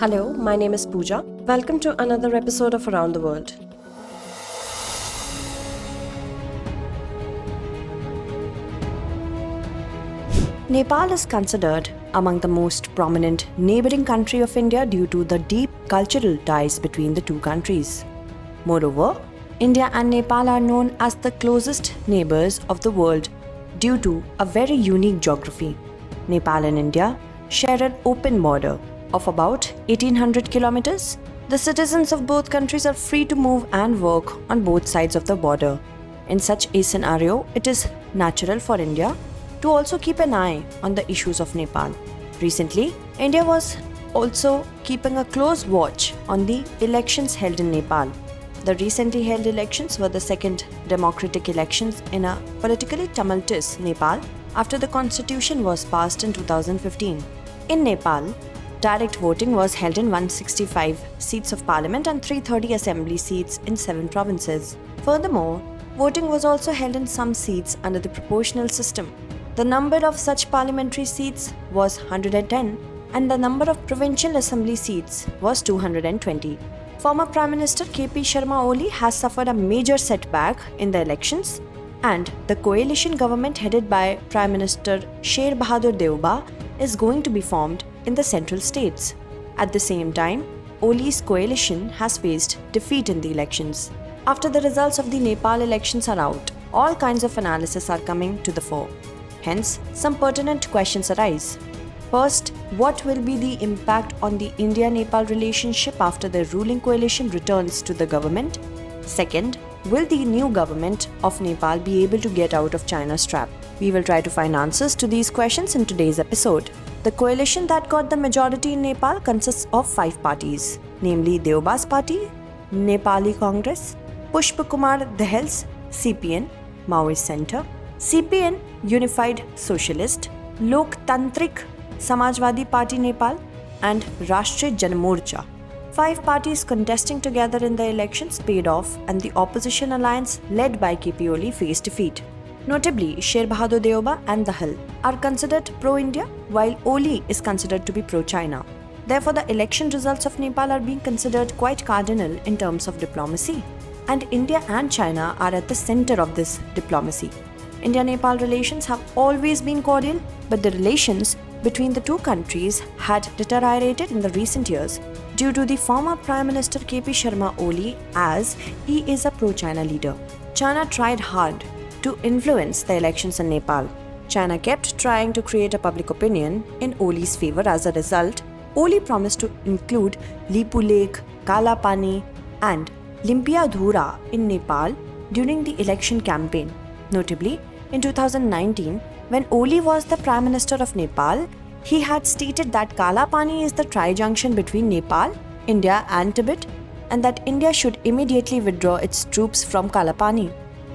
Hello, my name is Pooja. Welcome to another episode of Around the World. Nepal is considered among the most prominent neighboring country of India due to the deep cultural ties between the two countries. Moreover, India and Nepal are known as the closest neighbors of the world due to a very unique geography. Nepal and India share an open border of about 1800 kilometers. The citizens of both countries are free to move and work on both sides of the border. In such a scenario, it is natural for India to also keep an eye on the issues of Nepal. Recently, India was also keeping a close watch on the elections held in Nepal. The recently held elections were the second democratic elections in a politically tumultuous Nepal after the constitution was passed in 2015. In Nepal, direct voting was held in 165 seats of parliament and 330 assembly seats in 7 provinces. Furthermore, voting was also held in some seats under the proportional system. The number of such parliamentary seats was 110 and the number of provincial assembly seats was 220. Former Prime Minister 𝐃𝐫𝐢𝐬𝐴 has suffered a major setback in the elections, and the coalition government headed by Prime Minister 𝐃𝐫𝐢𝐬𝐴 Devba is going to be formed in the central states. At the same time, Oli's coalition has faced defeat in the elections. After the results of the Nepal elections are out, all kinds of analysis are coming to the fore. Hence, some pertinent questions arise. First, what will be the impact on the India-Nepal relationship after the ruling coalition returns to the government? Second, will the new government of Nepal be able to get out of China's trap? We will try to find answers to these questions in today's episode. The coalition that got the majority in Nepal consists of 5 parties, namely Devba's party, Nepali Congress, Pushpa Kumar Dahal's CPN, Maoist Centre, CPN Unified Socialist, Loktantrik Samajwadi Party Nepal, and Rashtriya Janamorcha. 5 parties contesting together in the elections paid off, and the opposition alliance led by 𝐾𝐵 faced defeat. Notably, 𝐃𝐫𝐢𝐬𝐴 Devba and Dahal are considered pro-India, while Oli is considered to be pro-China. Therefore, the election results of Nepal are being considered quite cardinal in terms of diplomacy, and India and China are at the center of this diplomacy. India-Nepal relations have always been cordial, but the relations between the two countries had deteriorated in the recent years due to the former Prime Minister 𝐾𝐵𝐢𝐬𝐴 as he is a pro-China leader. China tried hard to influence the elections in Nepal. China kept trying to create a public opinion in Oli's favor. As a result, Oli promised to include Lipu Lake, Kala Pani and Limpiadhura in Nepal during the election campaign. Notably, in 2019, when Oli was the Prime Minister of Nepal, he had stated that Kala Pani is the tri-junction between Nepal, India and Tibet, and that India should immediately withdraw its troops from Kala Pani.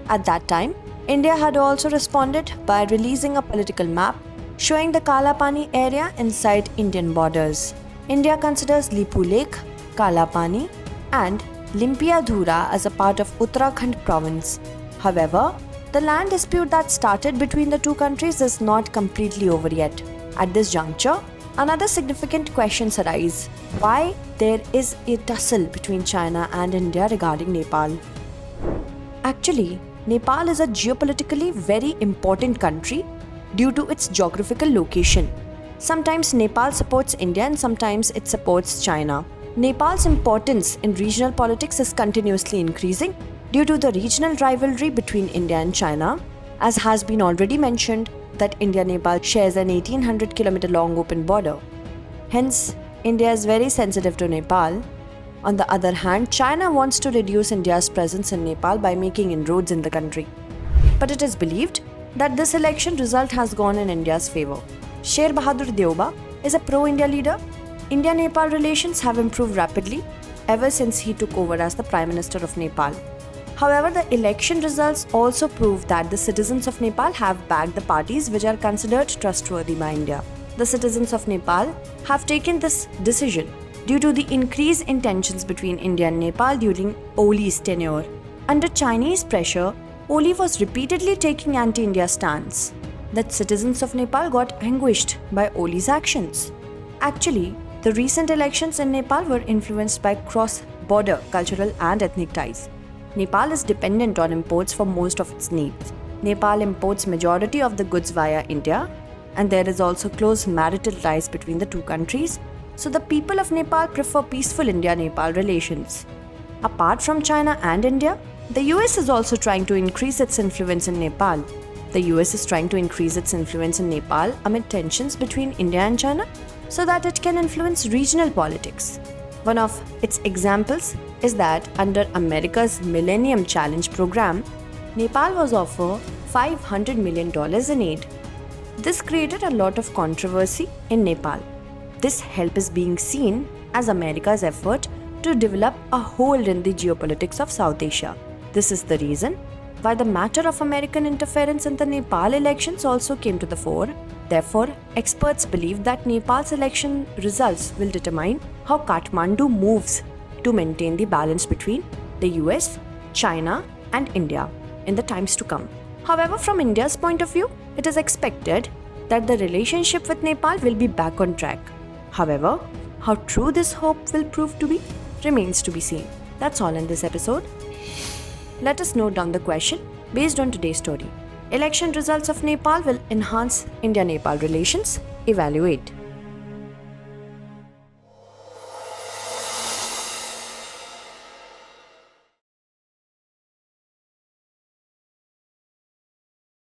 At that time, India had also responded by releasing a political map showing the Kala Pani area inside Indian borders. India considers Lipu Lake, Kala Pani and Limpiadhura as a part of Uttarakhand province. However, the land dispute that started between the two countries is not completely over yet. At this juncture, another significant questions arise: why there is a tussle between China and India regarding Nepal? Actually, Nepal is a geopolitically very important country due to its geographical location. Sometimes Nepal supports India and sometimes it supports China. Nepal's importance in regional politics is continuously increasing due to the regional rivalry between India and China. As has been already mentioned, that India-Nepal shares an 1800-kilometer long open border. Hence, India is very sensitive to Nepal. On the other hand, China wants to reduce India's presence in Nepal by making inroads in the country. But it is believed that this election result has gone in India's favor. 𝐃𝐵𝐢𝐬𝐴 Devba is a pro-India leader. India-Nepal relations have improved rapidly ever since he took over as the Prime Minister of Nepal. However, the election results also prove that the citizens of Nepal have backed the parties which are considered trustworthy by India. The citizens of Nepal have taken this decision due to the increased tensions between India and Nepal during Oli's tenure. Under Chinese pressure, Oli was repeatedly taking anti-India stance. That citizens of Nepal got anguished by Oli's actions. Actually, The recent elections in Nepal were influenced by cross-border cultural and ethnic ties. Nepal is dependent on imports for most of its needs. Nepal imports majority of the goods via India, and there is also close marital ties between the two countries, so the people of Nepal prefer peaceful India-Nepal relations. Apart from China and India, the US is also trying to increase its influence in Nepal. The US is trying to increase its influence in Nepal amid tensions between India and China so that it can influence regional politics. One of its examples is that under America's Millennium Challenge program, Nepal was offered $500 million in aid. This created a lot of controversy in Nepal. This help is being seen as America's effort to develop a hold in the geopolitics of South Asia. This is the reason why the matter of American interference in the Nepal elections also came to the fore. Therefore, experts believe that Nepal's election results will determine how Kathmandu moves to maintain the balance between the US, China, and India in the times to come. However, from India's point of view, it is expected that the relationship with Nepal will be back on track. However, how true this hope will prove to be remains to be seen. That's all in this episode. Let us note down the question based on today's story. Election results of Nepal will enhance India-Nepal relations. Evaluate.